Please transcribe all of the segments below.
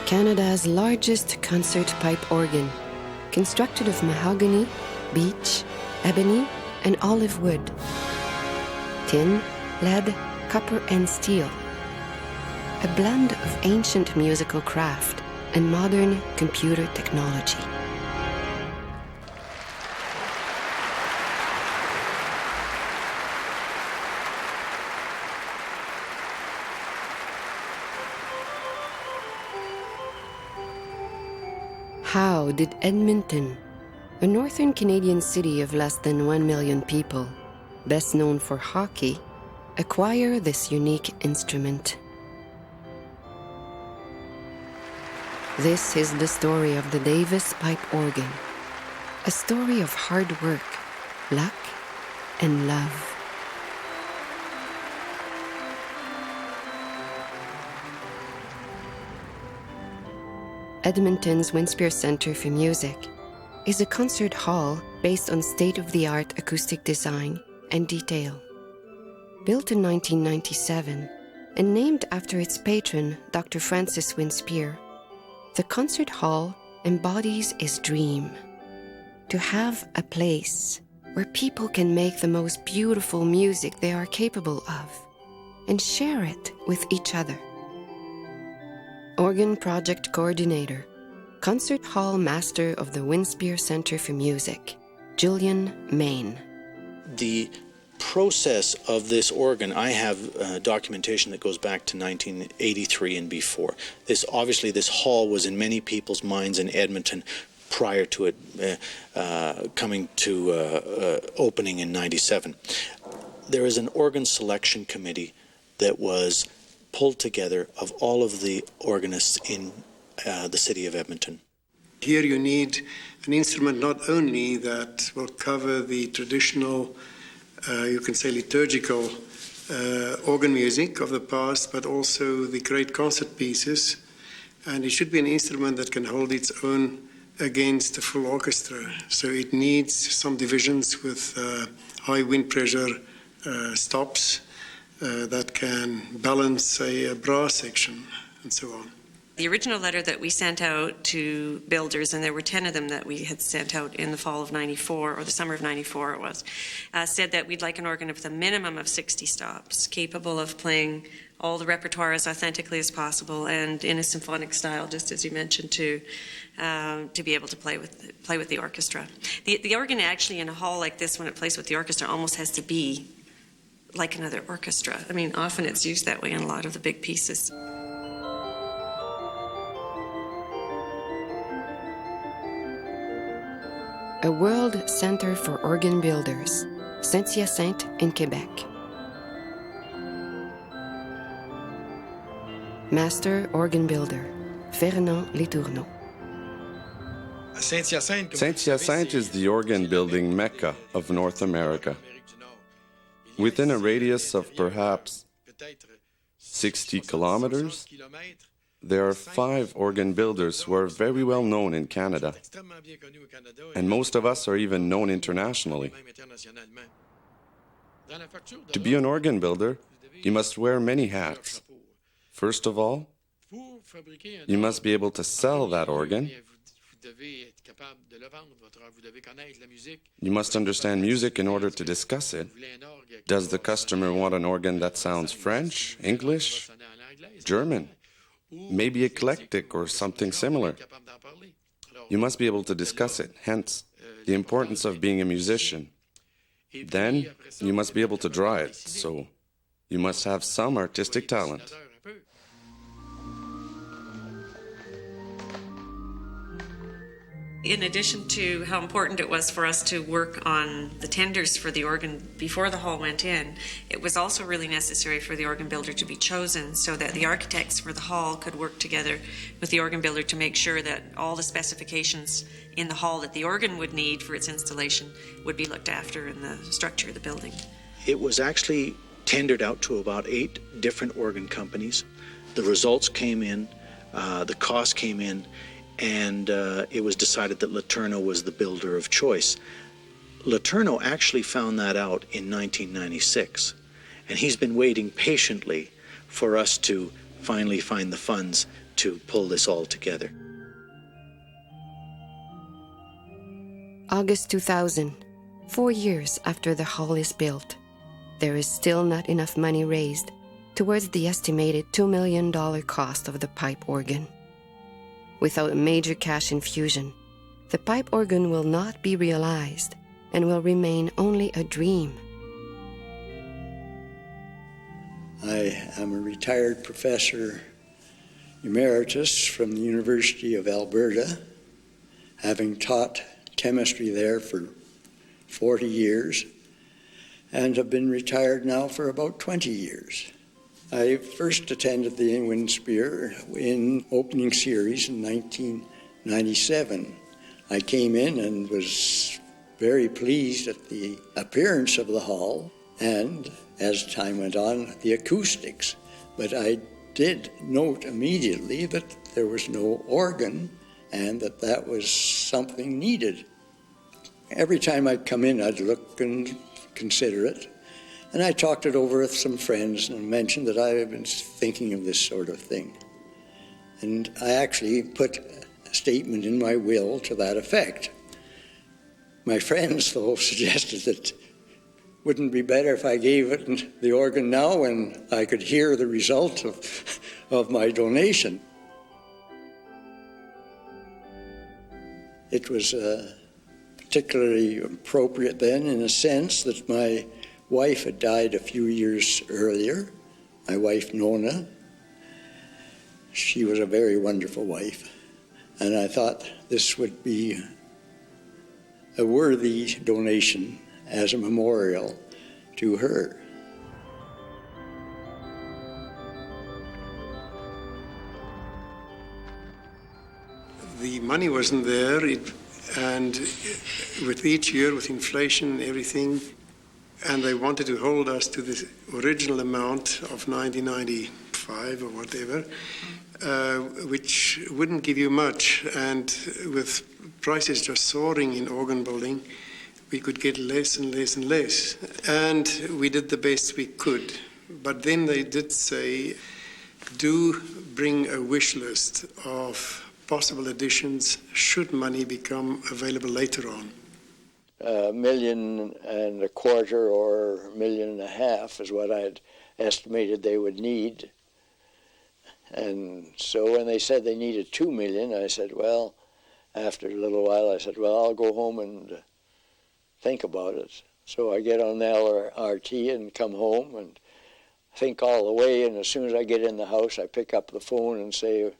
Canada's largest concert pipe organ, constructed of mahogany, beech, ebony, and olive wood, tin, lead, copper, and steel. A blend of ancient musical craft and modern computer technology. How did Edmonton, a northern Canadian city of less than 1 million people, best known for hockey, acquire this unique instrument? This is the story of the Davis pipe organ, a story of hard work, luck, and love. Edmonton's Winspear Centre for Music is a concert hall based on state-of-the-art acoustic design and detail. Built in 1997 and named after its patron, Dr. Francis Winspear, the concert hall embodies his dream: to have a place where people can make the most beautiful music they are capable of and share it with each other. Organ Project Coordinator, Concert Hall Master of the Winspear Centre for Music, Julian Mayne. The process of this organ, I have documentation that goes back to 1983 and before. This hall was in many people's minds in Edmonton prior to it coming to opening in 97. There is an organ selection committee that was pulled together of all of the organists in the city of Edmonton. Here you need an instrument not only that will cover the traditional, you can say liturgical organ music of the past, but also the great concert pieces. And it should be an instrument that can hold its own against a full orchestra. So it needs some divisions with high wind pressure stops that can balance a brass section and so on. The original letter that we sent out to builders, and there were 10 of them that we had sent out in the fall of 94, or the summer of 94 it was, said that we'd like an organ with a minimum of 60 stops, capable of playing all the repertoire as authentically as possible and in a symphonic style, just as you mentioned, to be able to play with the orchestra. The organ actually in a hall like this, when it plays with the orchestra, almost has to be like another orchestra. I mean, often it's used that way in a lot of the big pieces. A World Centre for Organ Builders, Saint-Hyacinthe in Quebec. Master Organ Builder, Fernand Letourneau. Saint-Hyacinthe is the organ building mecca of North America. Within a radius of perhaps 60 kilometers, there are 5 organ builders who are very well known in Canada, and most of us are even known internationally. To be an organ builder, you must wear many hats. First of all, you must be able to sell that organ. You must understand music in order to discuss it. Does the customer want an organ that sounds French, English, German, maybe eclectic or something similar? You must be able to discuss it, hence the importance of being a musician. Then you must be able to draw it, so you must have some artistic talent. In addition to how important it was for us to work on the tenders for the organ before the hall went in, it was also really necessary for the organ builder to be chosen so that the architects for the hall could work together with the organ builder to make sure that all the specifications in the hall that the organ would need for its installation would be looked after in the structure of the building. It was actually tendered out to about 8 different organ companies. The results came in, the cost came in, and it was decided that Letourneau was the builder of choice. Letourneau actually found that out in 1996, and he's been waiting patiently for us to finally find the funds to pull this all together. August 2000, 4 years after the hall is built, there is still not enough money raised towards the estimated $2 million cost of the pipe organ. Without a major cash infusion, the pipe organ will not be realized and will remain only a dream. I am a retired professor emeritus from the University of Alberta, having taught chemistry there for 40 years, and have been retired now for about 20 years. I first attended the Winspear in opening series in 1997. I came in and was very pleased at the appearance of the hall and, as time went on, the acoustics. But I did note immediately that there was no organ and that was something needed. Every time I'd come in, I'd look and consider it. And I talked it over with some friends and mentioned that I had been thinking of this sort of thing. And I actually put a statement in my will to that effect. My friends, though, suggested that wouldn't it be better if I gave it the organ now when I could hear the result of my donation. It was particularly appropriate then in a sense that my wife had died a few years earlier, my wife Nona. She was a very wonderful wife, and I thought this would be a worthy donation as a memorial to her. The money wasn't there, and with each year, with inflation and everything, and they wanted to hold us to the original amount of 1995 or whatever, which wouldn't give you much. And with prices just soaring in organ building, we could get less and less and less. And we did the best we could. But then they did say, do bring a wish list of possible additions should money become available later on. $1.25 million or $1.5 million is what I'd estimated they would need. And so when they said they needed $2 million, I said, well, after a little while, I said, well, I'll go home and think about it. So I get on the LRT and come home and think all the way, and as soon as I get in the house, I pick up the phone and say,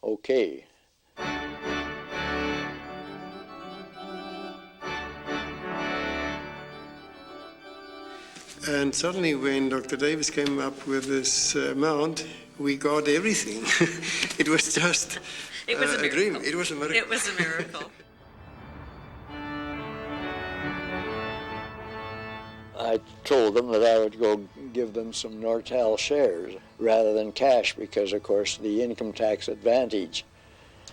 okay. And suddenly when Dr. Davis came up with this amount, we got everything. It was just It was a miracle. dream. It was a miracle. It was a miracle. I told them that I would go give them some Nortel shares rather than cash because, of course, the income tax advantage.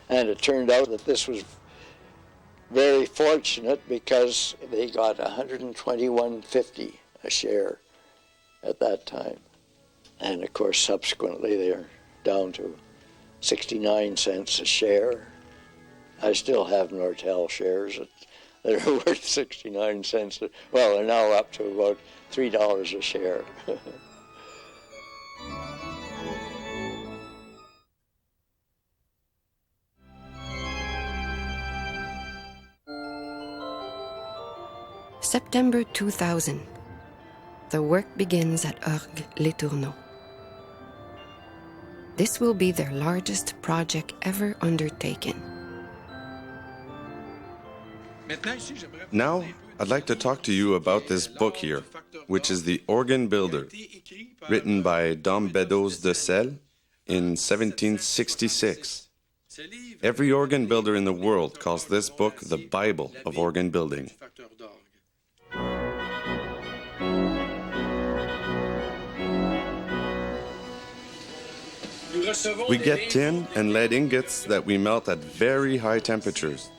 And it turned out that this was very fortunate because they got $121.50 a share at that time. And, of course, subsequently they're down to 69 cents a share. I still have Nortel shares that are worth 69 cents. Well, they're now up to about $3 a share. September 2000. The work begins at Orgue Les Tourneaux. This will be their largest project ever undertaken. Now, I'd like to talk to you about this book here, which is The Organ Builder, written by Dom Beddoes de Selle in 1766. Every organ builder in the world calls this book the Bible of organ building. We get tin and lead ingots that we melt at very high temperatures,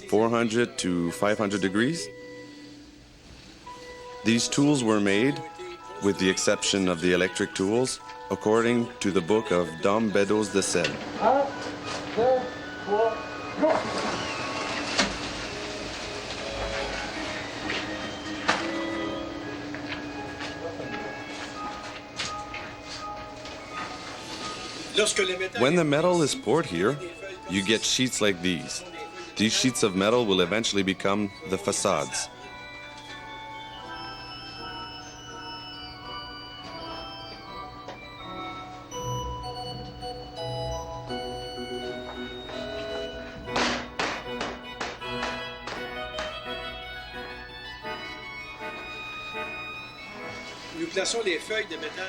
400 to 500 degrees. These tools were made with the exception of the electric tools, according to the book of Dom Bedos de Selle. When the metal is poured here, you get sheets like these. These sheets of metal will eventually become the facades.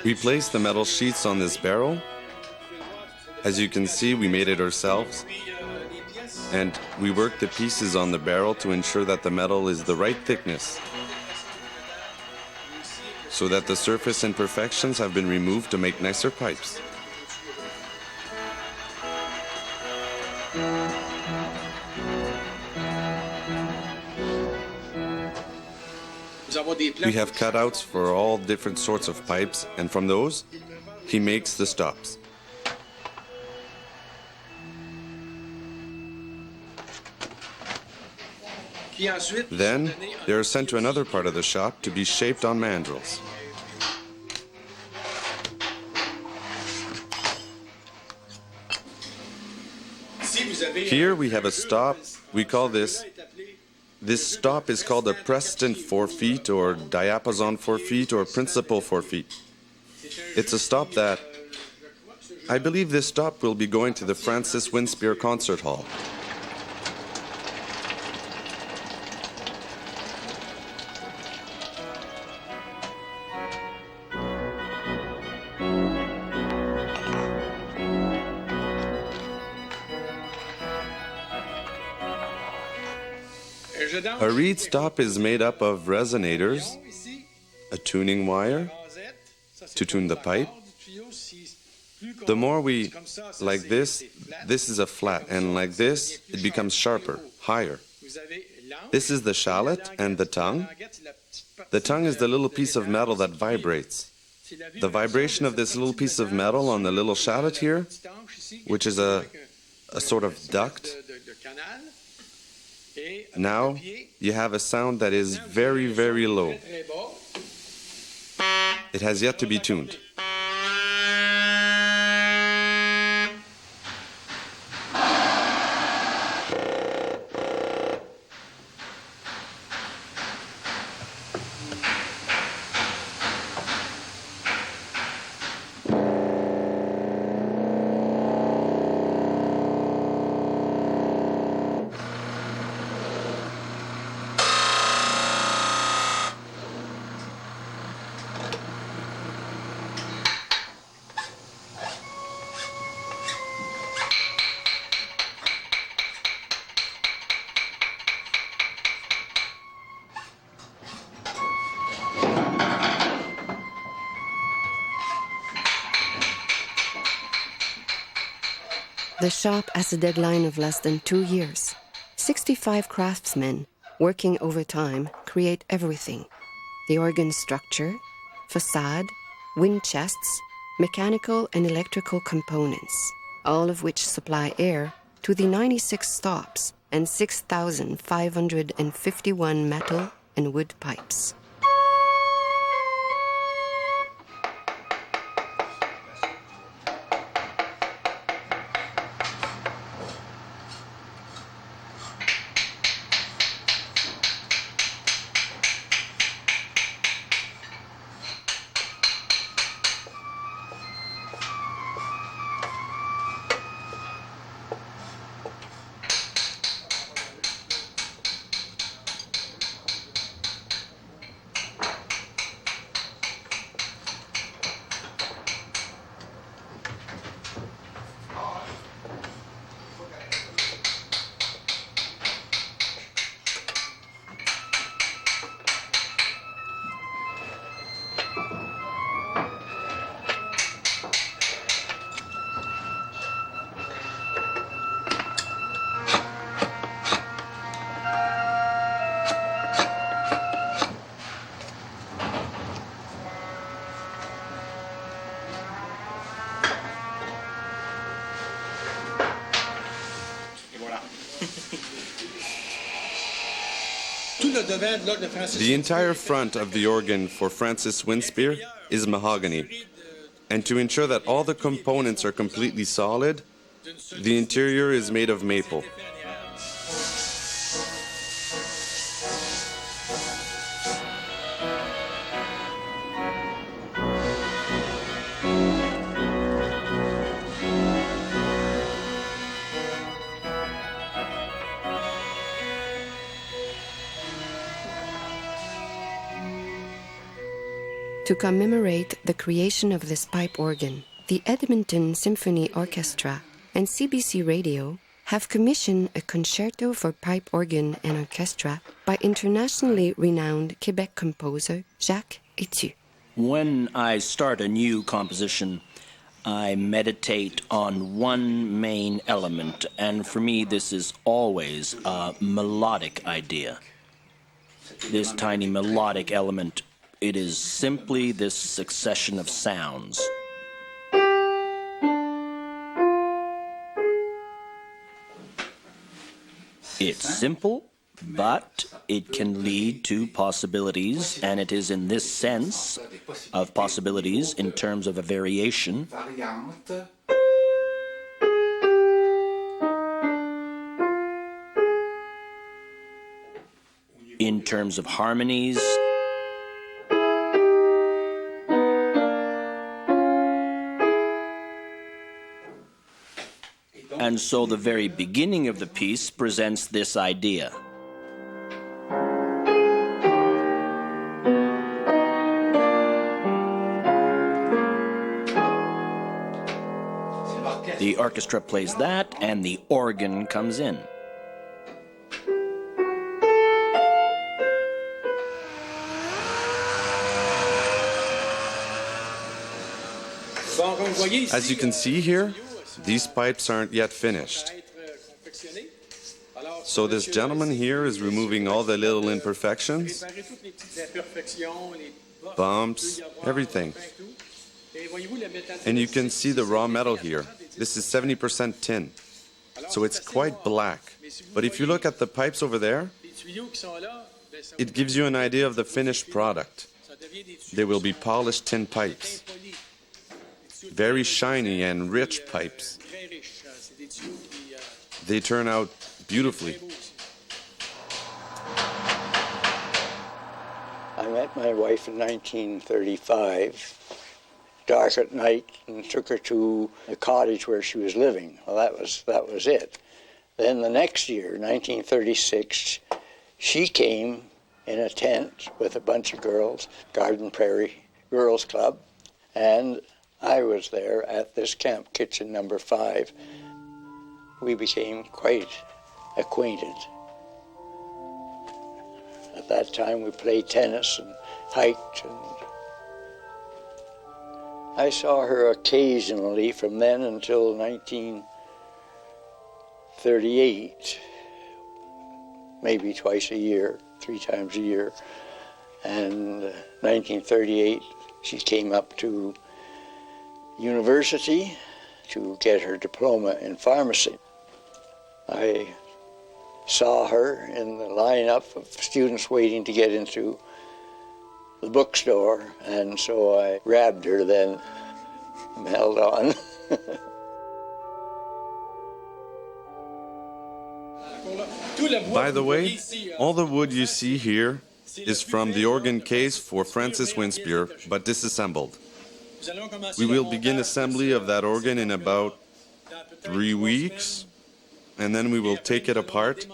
We place the metal sheets on this barrel. As you can see, we made it ourselves. And we work the pieces on the barrel to ensure that the metal is the right thickness, so that the surface imperfections have been removed to make nicer pipes. We have cutouts for all different sorts of pipes, and from those, he makes the stops. Then, they are sent to another part of the shop to be shaped on mandrels. Here we have a stop. We call this stop is called a Preston forefeet or diapason forefeet or principal forefeet. It's a stop that, I believe this stop will be going to the Francis Winspear Concert Hall. A reed stop is made up of resonators, a tuning wire to tune the pipe. The more we, like this is a flat, and like this, it becomes sharper, higher. This is the shallot and the tongue. The tongue is the little piece of metal that vibrates. The vibration of this little piece of metal on the little shallot here, which is a sort of duct. Now you have a sound that is very, very low. It has yet to be tuned. The shop has a deadline of less than 2 years. 65 craftsmen, working overtime, create everything. The organ structure, facade, wind chests, mechanical and electrical components, all of which supply air to the 96 stops and 6,551 metal and wood pipes. The entire front of the organ for Francis Winspear is mahogany, and to ensure that all the components are completely solid, the interior is made of maple. To commemorate the creation of this pipe organ, the Edmonton Symphony Orchestra and CBC Radio have commissioned a concerto for pipe organ and orchestra by internationally renowned Quebec composer Jacques Etu. When I start a new composition, I meditate on one main element, and for me this is always a melodic idea. This tiny melodic element, it is simply this succession of sounds. It's simple, but it can lead to possibilities, and it is in this sense of possibilities in terms of a variation in terms of harmonies, and so the very beginning of the piece presents this idea. The orchestra plays that, and the organ comes in. As you can see here, these pipes aren't yet finished. So this gentleman here is removing all the little imperfections, bumps, everything. And you can see the raw metal here. This is 70% tin, so it's quite black. But if you look at the pipes over there, it gives you an idea of the finished product. They will be polished tin pipes. Very shiny and rich pipes. They turn out beautifully. I met my wife in 1935, dark at night, and took her to the cottage where she was living. Well, that was it. Then the next year, 1936, she came in a tent with a bunch of girls, Garden Prairie Girls Club, and I was there at this camp kitchen number 5. We became quite acquainted. At that time we played tennis and hiked, and I saw her occasionally from then until 1938, maybe twice a year, 3 times a year. And 1938 she came up to university to get her diploma in pharmacy. I saw her in the lineup of students waiting to get into the bookstore, and so I grabbed her then and held on. By the way, all the wood you see here is from the organ case for Francis Winspear, but disassembled. We will begin assembly of that organ in about 3 weeks, and then we will take it apart.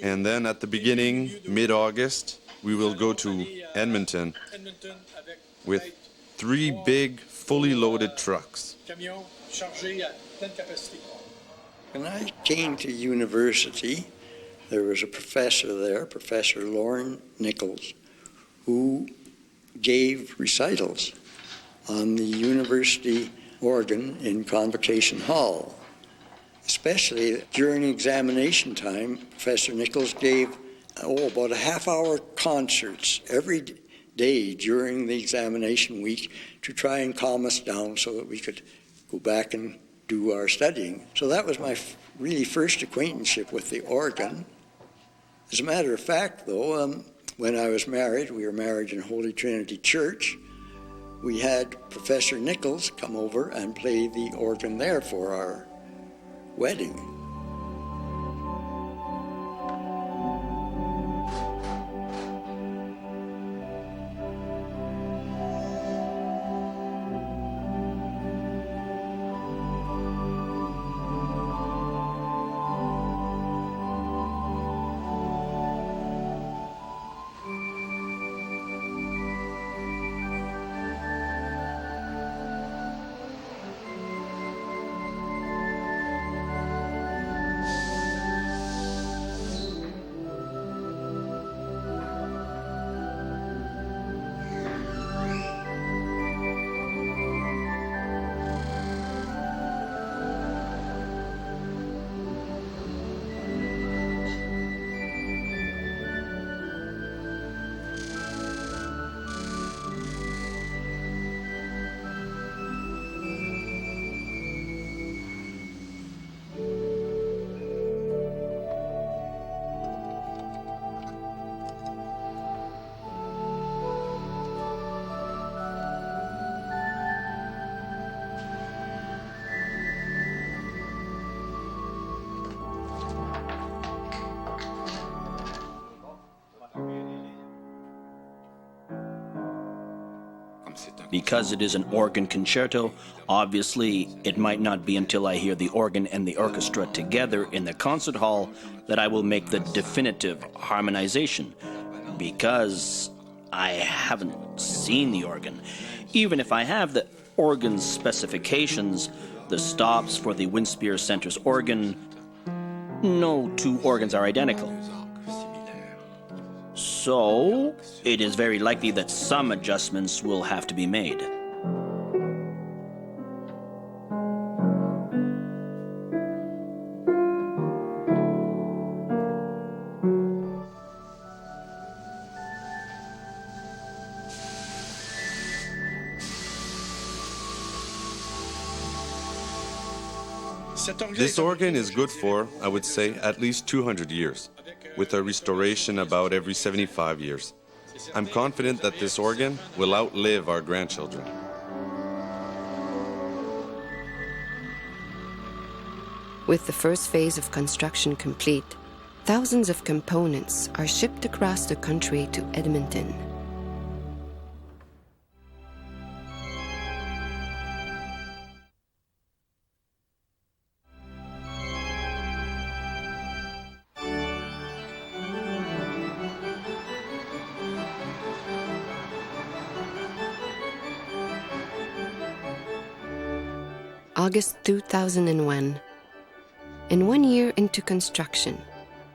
And then at the beginning, mid-August, we will go to Edmonton with 3 big, fully loaded trucks. When I came to university, there was a professor there, Professor Laurin who gave recitals on the university organ in Convocation Hall. Especially during examination time, Professor Nichols gave about a half-hour concerts every day during the examination week to try and calm us down so that we could go back and do our studying. So that was my really first acquaintanceship with the organ. As a matter of fact, though, when I was married, we were married in Holy Trinity Church, we had Professor Nichols come over and play the organ there for our wedding. Because it is an organ concerto, obviously it might not be until I hear the organ and the orchestra together in the concert hall that I will make the definitive harmonization, because I haven't seen the organ. Even if I have the organ's specifications, the stops for the Winspear Centre's organ, no two organs are identical. So, it is very likely that some adjustments will have to be made. This organ is good for, I would say, at least 200 years, with a restoration about every 75 years. I'm confident that this organ will outlive our grandchildren. With the first phase of construction complete, thousands of components are shipped across the country to Edmonton. August 2001. And 1 year into construction,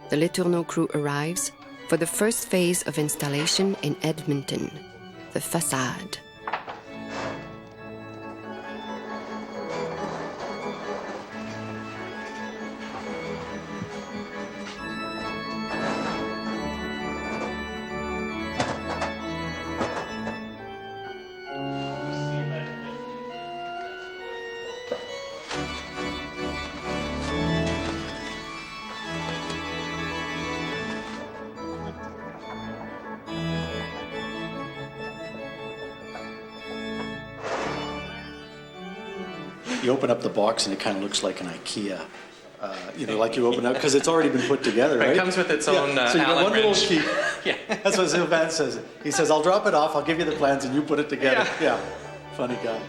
the Letourneau crew arrives for the first phase of installation in Edmonton, the facade. You open up the box and it kind of looks like an IKEA, like you open up, because it's already been put together, right? It comes with its own so you got Allen one little wrench. key. Yeah. That's what Sylvain says. He says, I'll drop it off, I'll give you the plans, and you put it together. Yeah. Funny guy.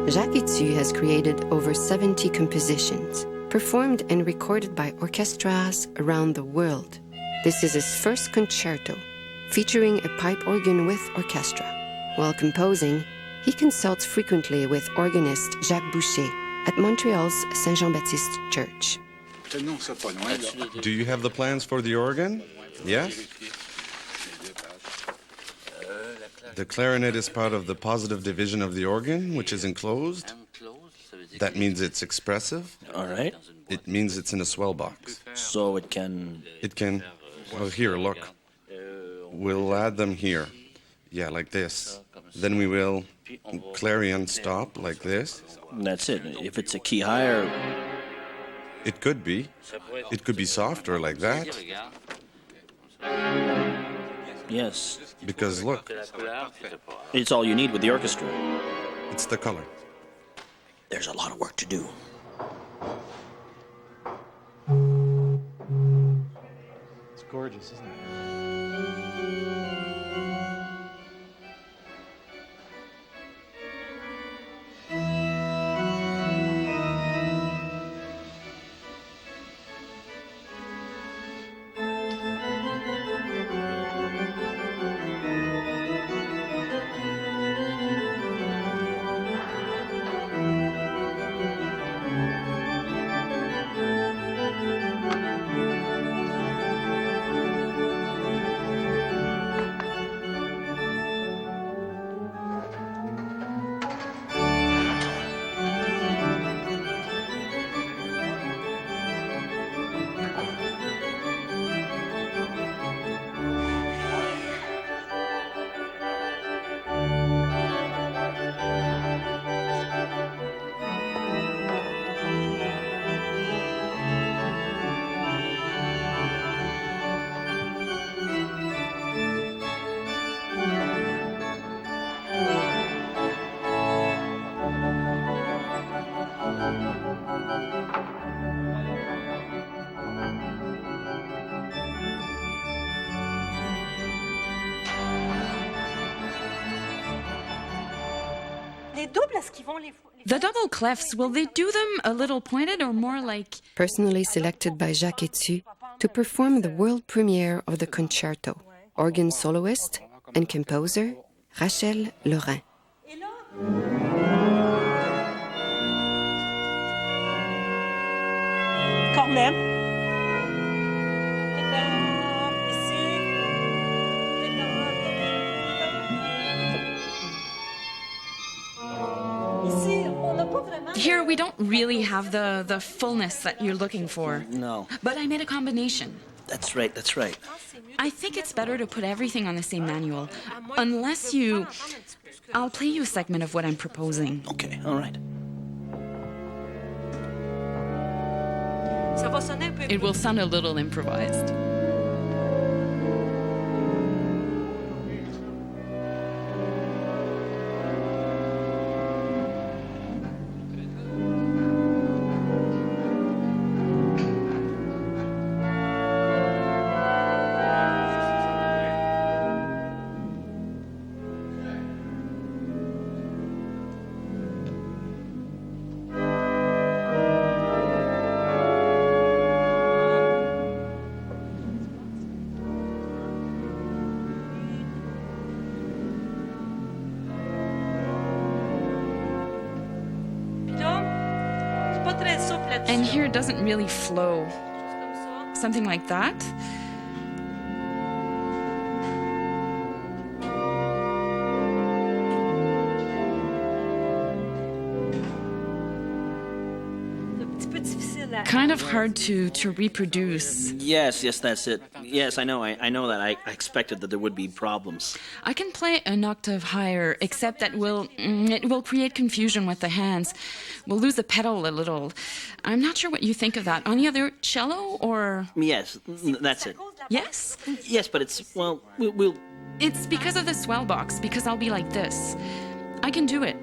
Jacques Itsu has created over 70 compositions, performed and recorded by orchestras around the world. This is his first concerto, featuring a pipe organ with orchestra. While composing, he consults frequently with organist Jacques Boucher at Montreal's Saint-Jean-Baptiste Church. Do you have the plans for the organ? Yes? The clarinet is part of the positive division of the organ, which is enclosed. That means it's expressive. All right. It means it's in a swell box. So it can... It can... Well, here, look. We'll add them here. Yeah, like this. Then we will clarion stop like this. That's it. If it's a key higher... It could be. It could be softer like that. Yes. Because look, It's all you need with the orchestra. it's the color. There's a lot of work to do. It's gorgeous, isn't it? The double clefs, will they do them a little pointed or more like... Personally selected by Jacques Etu to perform the world premiere of the concerto, organ soloist and composer Rachel Laurin. Cornet. Here we don't really have the fullness that you're looking for. No. But I made a combination. That's right, that's right. I think it's better to put everything on the same manual. Unless you... I'll play you a segment of what I'm proposing. Okay, all right. It will sound a little improvised. And here it doesn't really flow. Something like that. Kind of hard to reproduce. Yes, that's it. Yes, I know that. I expected that there would be problems. I can play an octave higher, except that it will create confusion with the hands. We'll lose the pedal a little. I'm not sure what you think of that. On the other, cello or... Yes, that's it. Yes? Yes, but it's, well, we'll... It's because of the swell box, because I'll be like this. I can do it.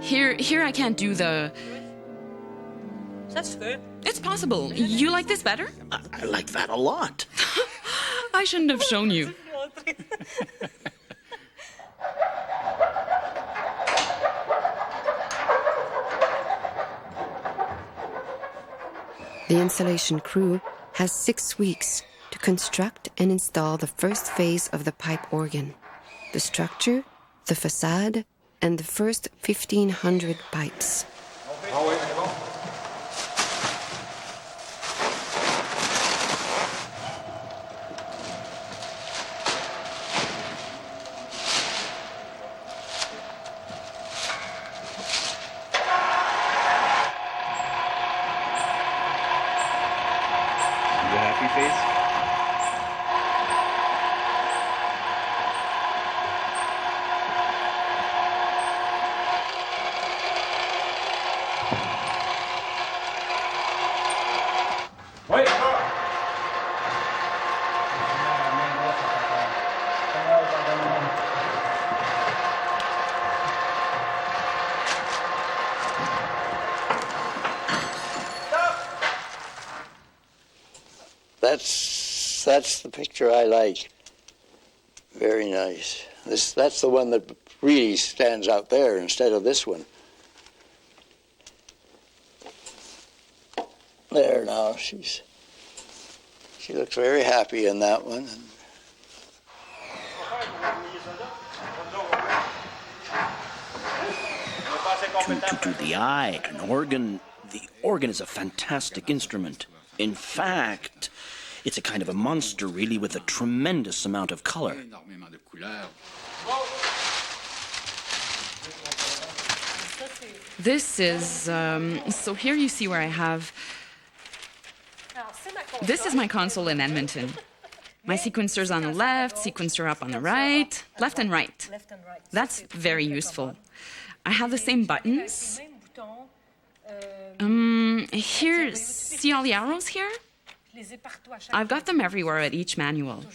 Here I can't do the... It's possible. You like this better? I like that a lot. I shouldn't have shown you. The installation crew has 6 weeks to construct and install the first phase of the pipe organ, the structure, the facade, and the first 1,500 pipes. That's the picture I like. Very nice. That's the one that really stands out there instead of this one. There now, she looks very happy in that one. To the eye, an organ, the organ is a fantastic instrument. In fact, it's a kind of a monster, really, with a tremendous amount of color. This is, so here you see where I have, this is my console in Edmonton. My sequencer's on the left, sequencer up on the right, left and right. That's very useful. I have the same buttons. Here, see all the arrows here? I've got them everywhere at each manual.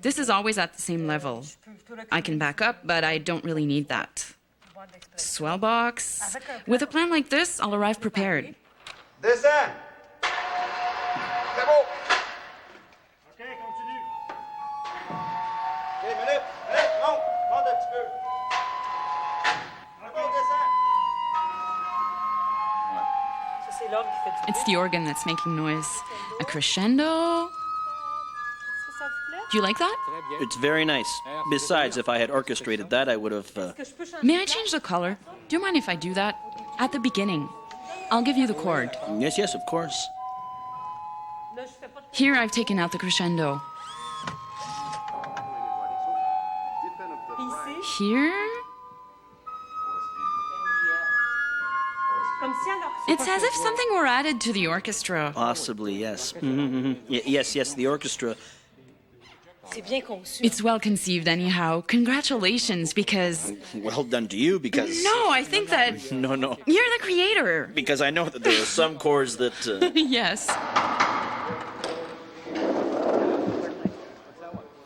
This is always at the same level. I can back up, but I don't really need that. Swell box. With a plan like this, I'll arrive prepared. Descends! C'est beau! OK, continue. OK, minute, monte un petit peu. OK, descends. It's the organ that's making noise. A crescendo. Do you like that? It's very nice. Besides, if I had orchestrated that, I would have... May I change the color? Do you mind if I do that? At the beginning. I'll give you the chord. Yes, of course. Here I've taken out the crescendo. Here... It's as if something were added to the orchestra. Possibly, yes. Yes, the orchestra. It's well conceived anyhow. Congratulations, because... Well done to you, because... No, I think that... No. You're the creator. Because I know that there are some chords that... Yes.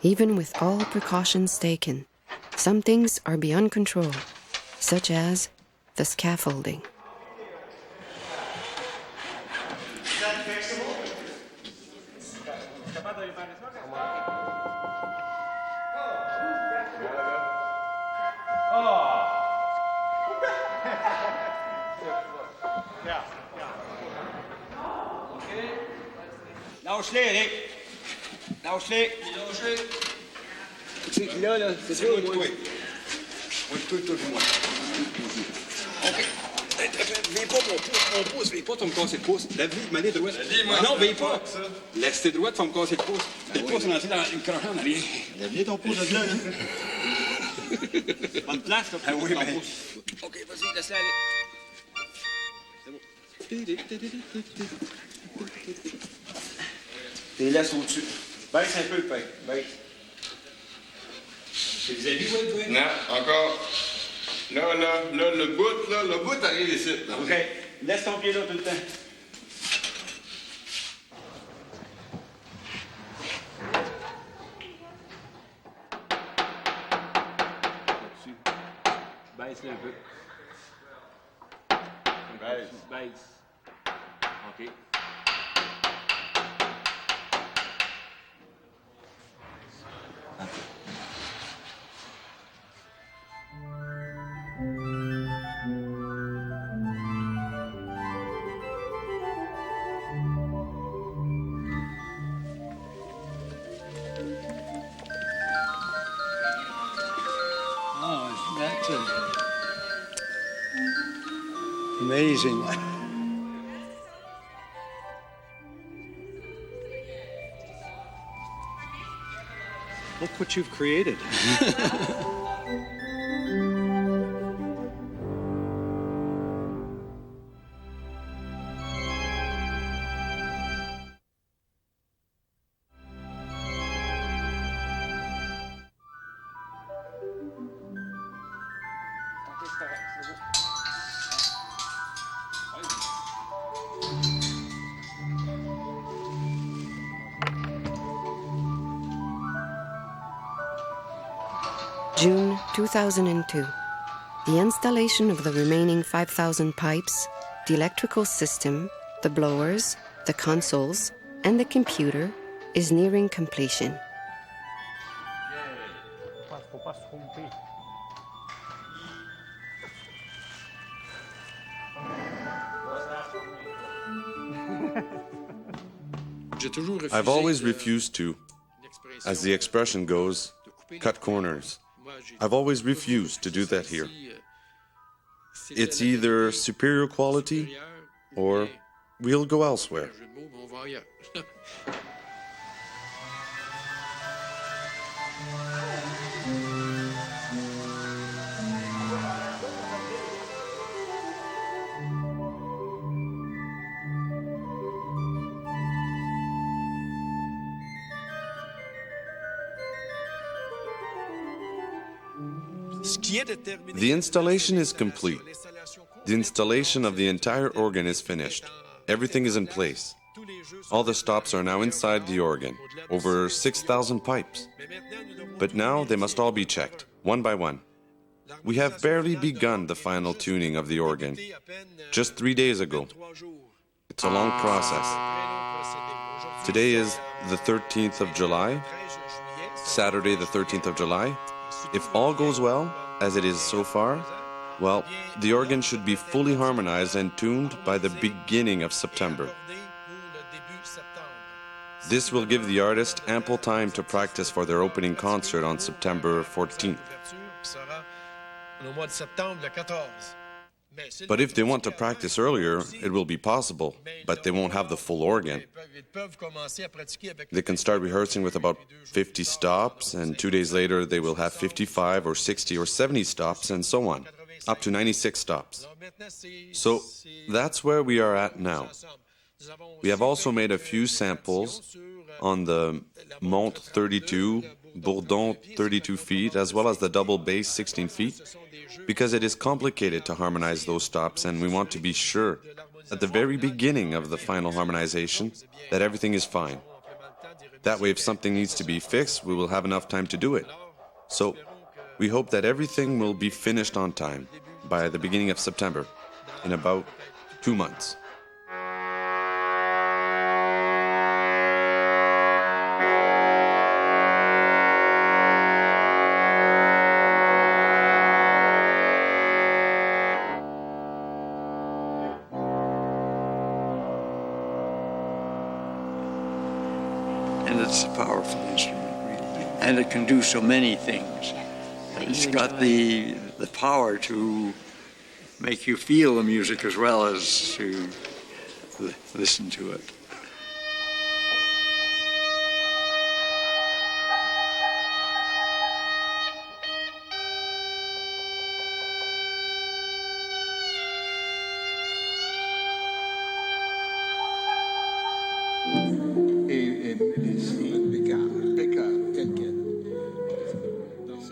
Even with all precautions taken, some things are beyond control, such as the scaffolding. Lâche-les, Eric. Lâche-les. Tu sais, là, c'est ça, moi. Moi. OK. Veille pas mon pouce, veille pas, tu vas me casser le pouce. La vie, m'allez droite. Non, veille pas. Laisse-tes droite, tu vas me casser le pouce. Le pouce, on a dit dans une crochée en arrière. Lève ton pouce de là, bonne place, là. Ah oui, mais... OK, vas-y, laisse-la aller. C'est bon. Les laisse au-dessus. Baisse un peu le pain. Baisse. C'est des amis, ouais, toi? Non, encore. Là, le bout arrive ici. Là. OK. Laisse ton pied là tout le temps. Baisse-le un peu. Baisse. OK. amazing. Look what you've created. June 2002. The installation of the remaining 5,000 pipes, the electrical system, the blowers, the consoles, and the computer is nearing completion. I've always refused to, as the expression goes, cut corners. I've always refused to do that here. It's either superior quality or we'll go elsewhere. The installation is complete. The installation of the entire organ is finished. Everything is in place. All the stops are now inside the organ, over 6,000 pipes. But now they must all be checked, one by one. We have barely begun the final tuning of the organ, just 3 days ago. It's a long process. Today is the 13th of July, Saturday the 13th of July. If all goes well, as it is so far, well, the organ should be fully harmonized and tuned by the beginning of September. This will give the artist ample time to practice for their opening concert on September 14th. But if they want to practice earlier, it will be possible, but they won't have the full organ. They can start rehearsing with about 50 stops, and 2 days later they will have 55 or 60 or 70 stops, and so on, up to 96 stops. So that's where we are at now. We have also made a few samples on the Monte 32, Bourdon 32 feet, as well as the double bass 16 feet, because it is complicated to harmonize those stops, and we want to be sure at the very beginning of the final harmonization that everything is fine. That way, if something needs to be fixed, we will have enough time to do it. So we hope that everything will be finished on time by the beginning of September, in about 2 months. And it's a powerful instrument, really. And it can do so many things. It's got the power to make you feel the music as well as to listen to it.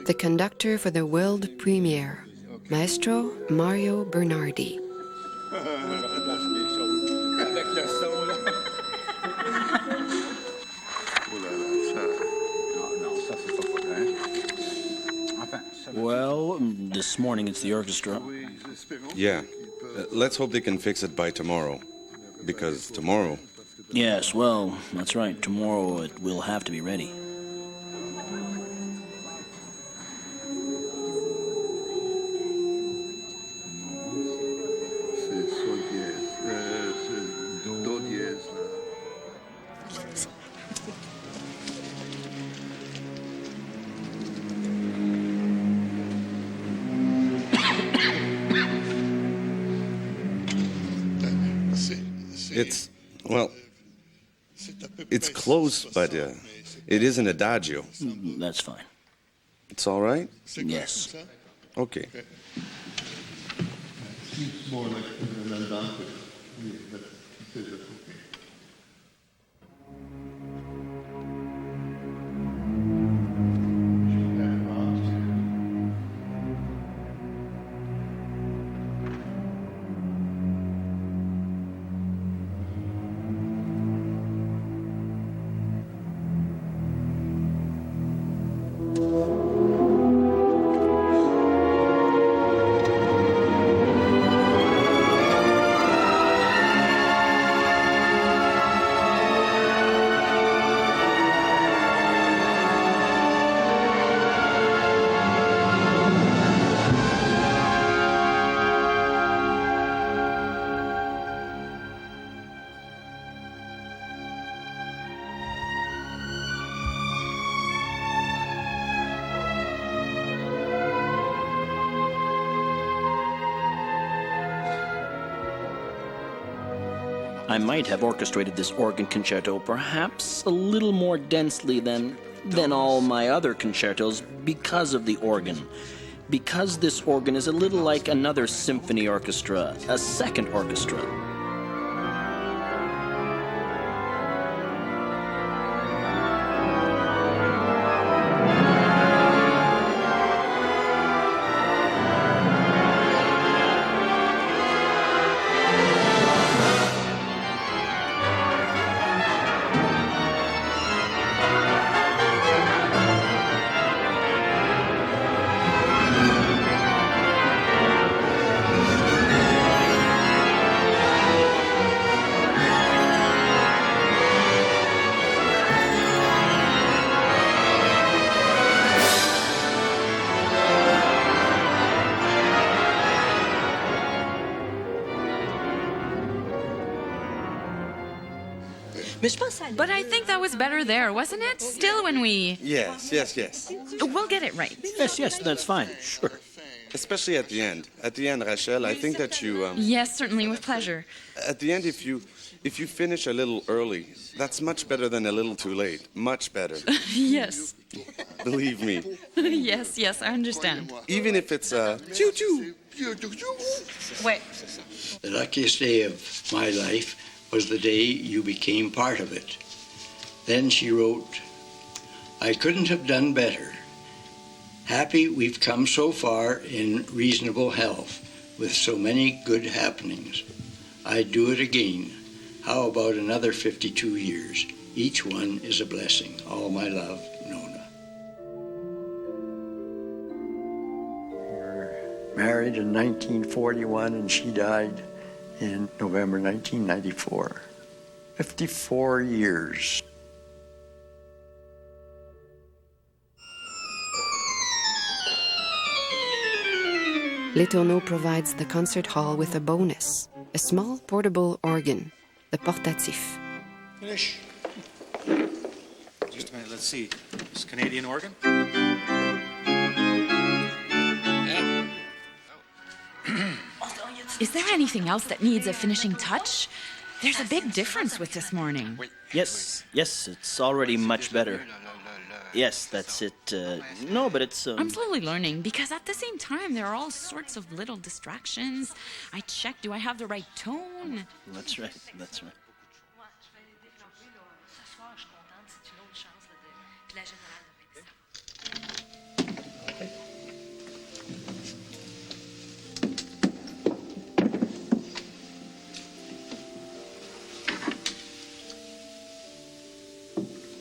The conductor for the world premiere, Maestro Mario Bernardi. Well, this morning it's the orchestra. Yeah, let's hope they can fix it by tomorrow, because tomorrow... Yes, well, that's right. Tomorrow it will have to be ready. It's, well, it's close, but it isn't adagio. That's fine. It's all right? Yes. Okay. Seems more like an andante. But he says that's okay. I might have orchestrated this organ concerto perhaps a little more densely than all my other concertos because of the organ. Because this organ is a little like another symphony orchestra, a second orchestra. But I think that was better there, wasn't it? Still when we... Yes. We'll get it right. Yes, that's fine. Sure. Especially at the end. At the end, Rachel, I think that you... Yes, certainly, with pleasure. At the end, if you finish a little early, that's much better than a little too late. Much better. Yes. Believe me. Yes, I understand. Even if it's a choo-choo. Wait. The luckiest day of my life was the day you became part of it. Then she wrote, I couldn't have done better. Happy we've come so far in reasonable health with so many good happenings. I'd do it again. How about another 52 years? Each one is a blessing. All my love, Nona. We were married in 1941 and she died in November 1994. 54 years. Letourneau provides the concert hall with a bonus, a small portable organ, the portatif. Finish. Just a minute, let's see. This Canadian organ? Is there anything else that needs a finishing touch? There's a big difference with this morning. Yes, it's already much better. Yes, that's it. No, but it's... I'm slowly learning, because at the same time, there are all sorts of little distractions. I check, do I have the right tone? That's right.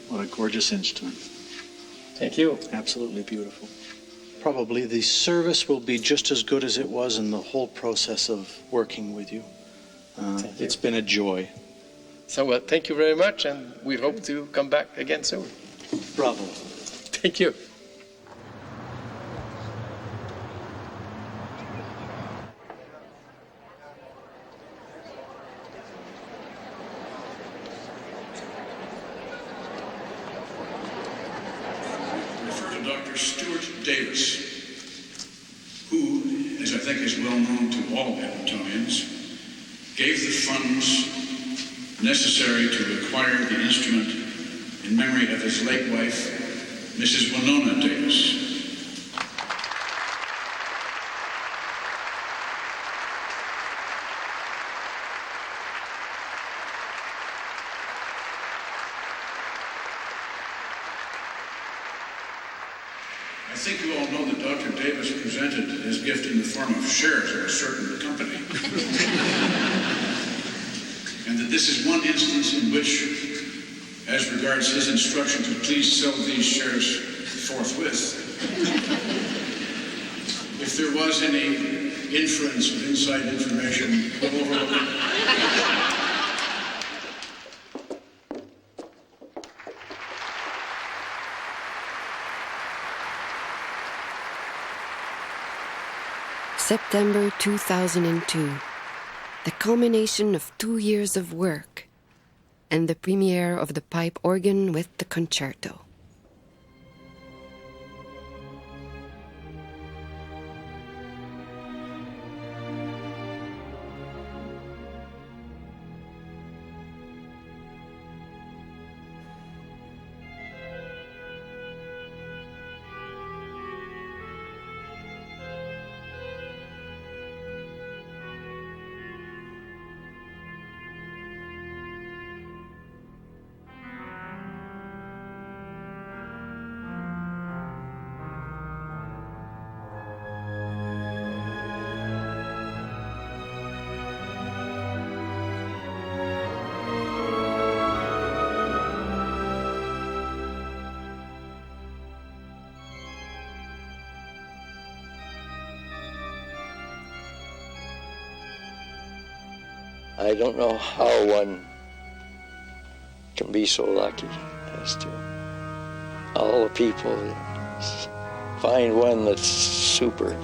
What a gorgeous instrument. Thank you. Absolutely beautiful. Probably the service will be just as good as it was in the whole process of working with you. It's been a joy. So, well, thank you very much, and we hope to come back again soon. Bravo. Thank you. Davis, who, as I think is well known to all Edmontonians, gave the funds necessary to acquire the instrument in memory of his late wife, Mrs. Winona Davis. I think you all know that Dr. Davis presented his gift in the form of shares of a certain company. And that this is one instance in which, as regards his instruction to please sell these shares forthwith, if there was any inference of inside information overlooked. September 2002, the culmination of 2 years of work and the premiere of the pipe organ with the concerto. I don't know how one can be so lucky as to, all the people, find one that's super.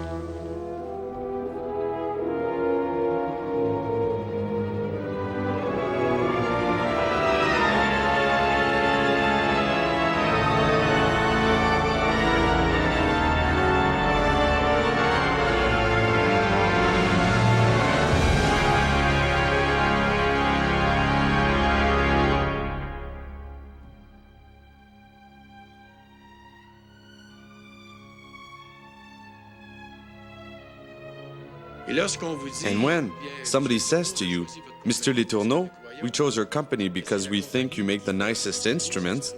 And when somebody says to you, Mr. Letourneau, we chose your company because we think you make the nicest instruments,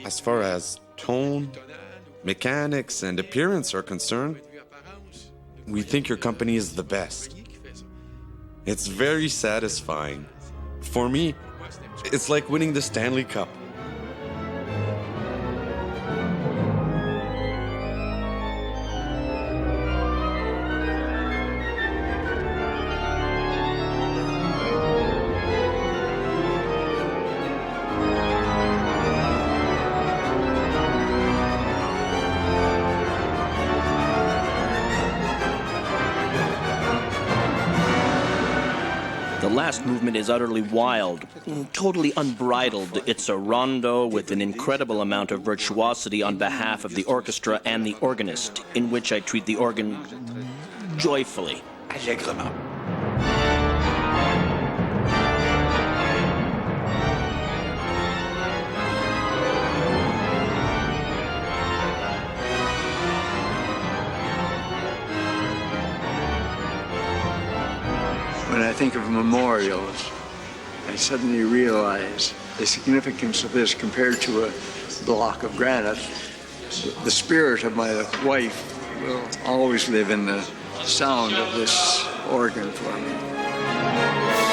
as far as tone, mechanics, and appearance are concerned, we think your company is the best. It's very satisfying. For me, it's like winning the Stanley Cup. The last movement is utterly wild, totally unbridled. It's a rondo with an incredible amount of virtuosity on behalf of the orchestra and the organist, in which I treat the organ joyfully. Allègrement. When I think of memorials, I suddenly realize the significance of this compared to a block of granite. The spirit of my wife will always live in the sound of this organ for me.